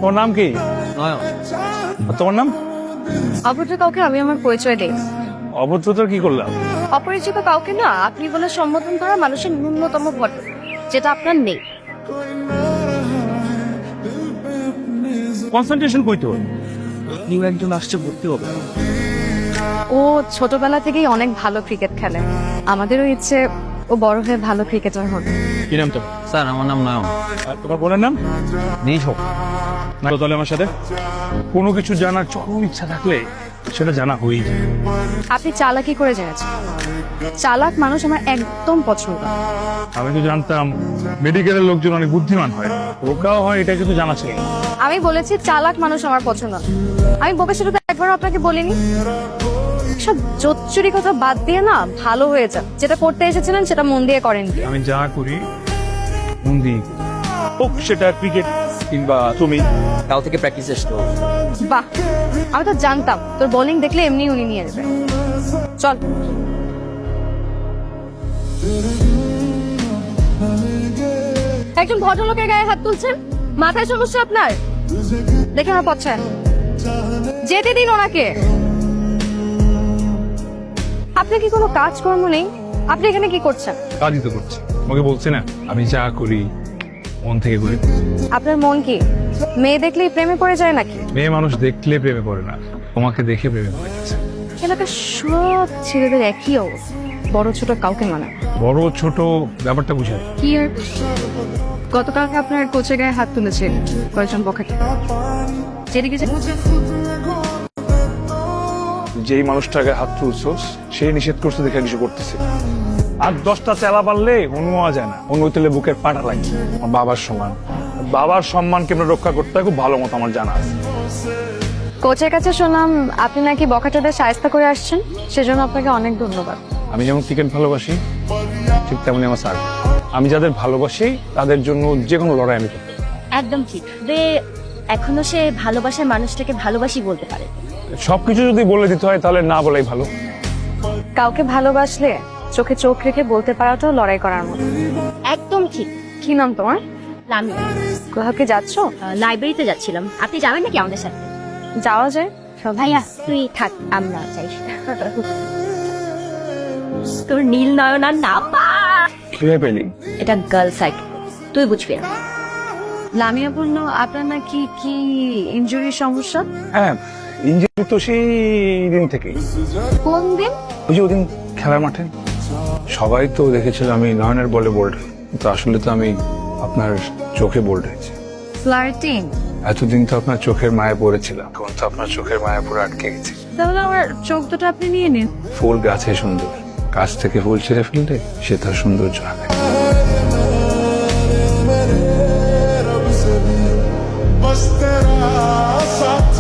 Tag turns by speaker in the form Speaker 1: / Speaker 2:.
Speaker 1: ওর নাম কি?
Speaker 2: নয়ন।
Speaker 1: আর তোমার নাম?
Speaker 3: অভদ্র কাউকে আমি আমার পরিচয় দেই।
Speaker 1: অভদ্রতার কি করলাম?
Speaker 3: অপরিচিত কাউকে না আপনি বলে সম্বোধন করা মানুষের ন্যূনতম ভদ্র, যেটা আপনার নেই।
Speaker 1: কনসেন্ট্রেশন কইতো।
Speaker 2: নিউ একজন আসছে, ভর্তি হবে।
Speaker 3: ও ছোটবেলা থেকেই অনেক ভালো ক্রিকেট খেলে। আমাদেরও ইচ্ছে ও বড় হয়ে ভালো ক্রিকেটার হবে।
Speaker 1: কি নাম তোমার?
Speaker 2: স্যার আমার নাম নয়ন।
Speaker 1: আর তোমার বোনের নাম?
Speaker 2: নিঝোক।
Speaker 1: না তো তাহলে আমার সাথে কোনো কিছু জানার চরম ইচ্ছা থাকলে সেটা জানা হয়েই যায়।
Speaker 3: আপনি চালাকি করে জেনেছেন। চালাক মানুষ আমার একদম পছন্দ।
Speaker 1: আমি তো জানতাম মেডিকেলের লোকজন অনেক বুদ্ধিমান হয়, ওকাও হয়, এটা কিন্তু জানা ছিল না।
Speaker 3: আমি বলেছি চালাক মানুষ আমার পছন্দ না। আমি বকে সেটা একবার আপনাকে বলিনি। সব জোচ্চুরি কথা বাদ দিয়ে না ভালো হয়ে যান। যেটা করতে এসেছিলেন সেটা মন দিয়ে করেন।
Speaker 1: আমি যা করি মন দিয়ে করি। হোক সেটা ক্রিকেট কিংবা তুমি।
Speaker 2: কাল থেকে প্র্যাকটিস এসছো।
Speaker 3: বাহ, আমি তো জানতাম তোর বোলিং দেখলে এমনি উনি নিয়ে নেবে। চল। একজন ভদ্রলোকের গায়ে হাত তুলছেন, মাথায় সমস্যা আপনার? দেখে আমার পছন্দ, যেতে দিন ওনাকে। আপনার কি কোনো কাজকর্ম নেই? আপনি এখানে কি করছেন?
Speaker 1: কাজই তো করছি, আমাকে বলছি না আমি যা করি মন থেকে করি।
Speaker 3: আপনার মন কি মেয়ে দেখলেই প্রেমে পড়ে যায় নাকি?
Speaker 1: মেয়ে মানুষ দেখলে প্রেমে পড়ে না, তোমাকে দেখে প্রেমে পড়ে গেছে।
Speaker 3: এলাকার সব ছেলেদের একই অবস্থা, বড় ছোট কাউকে মানে না।
Speaker 1: বড় ছোট ব্যাপারটা বুঝায়।
Speaker 3: কি আর গতকালকে আপনার কোচের গায়ে হাত তুলেছে কয়েকজন বখাটে। যেদিকে
Speaker 1: যেই মানুষটাকে হাত তুলছোস সেই নিষেধ করতে দেখে কিছু করতেছে। আর 10টা চেলা পারলে অনুয়া যায় না, অনু তুলে বুকের পাটা লাগে। আমার বাবার সমান, বাবার সম্মানকে আমরা রক্ষা করতে হয় খুব ভালো মতো আমার জানা আছে।
Speaker 3: কোচের কাছে শুনলাম আপনি নাকি বখাটেদের সাহায্য করে আসছেন, সেজন্য আপনাকে অনেক ধন্যবাদ।
Speaker 1: আমি যেমন ক্রিকেট ভালোবাসি ঠিক তেমনি আমার স্যার। আমি যাদের ভালোবাসি তাদের জন্য যে কোনো লড়াই আমি করতে পারি।
Speaker 4: একদম ঠিক। এখনো সে ভালোবাসার মানুষটাকে ভালোবাসি বলতে পারে।
Speaker 1: সবকিছু যদি বলে দিতে হয় তাহলে না বলাই ভালো।
Speaker 3: কাউকে ভালোবাসলে চোখে চোখ রেখে বলতে পারাটাও লড়াই করার মতো।
Speaker 4: একদম ঠিক।
Speaker 3: কি নাম তোমার?
Speaker 4: লামিয়া।
Speaker 3: কোথাও কি যাচ্ছ?
Speaker 4: লাইব্রেরিতে যাচ্ছিলাম। আপনি যাবেন নাকি আমাদের সাথে?
Speaker 3: যাওয়া যায়।
Speaker 4: ভাইয়া তুই থাক, আমরা যাই। তোর নীল নয়ন আর না পা।
Speaker 1: কিভাবে পেলি?
Speaker 4: এটা গার্ল সাইড, তুই বুঝবি না।
Speaker 3: লামিয়া বললো আপনার নাকি কি ইনজুরির সমস্যা।
Speaker 1: হ্যাঁ, ইঞ্জুরি তো সেই দিন থেকেই।
Speaker 3: কোন দিন?
Speaker 1: ওই যে ওদিন খেলার মাঠে সবাই তো দেখেছিল আমি নয়নের বলে বোল্ড, তো আসলে তো আমি আপনার চোখে বোল্ড হয়েছি।
Speaker 3: ফ্লার্টিং।
Speaker 1: এতদিন তো আপনার চোখের মায়া পড়েছিলাম, এখন তো আপনার চোখের মায়া পুরো আটকে গেছে।
Speaker 3: তাহলে আমার চোখ দুটো আপনি নিয়ে নিন।
Speaker 1: ফুল গাছে সুন্দর, গাছ থেকে ফুল ছিঁড়ে ফেললে সে তার সৌন্দর্য হারায়।
Speaker 5: बस तेरा साथ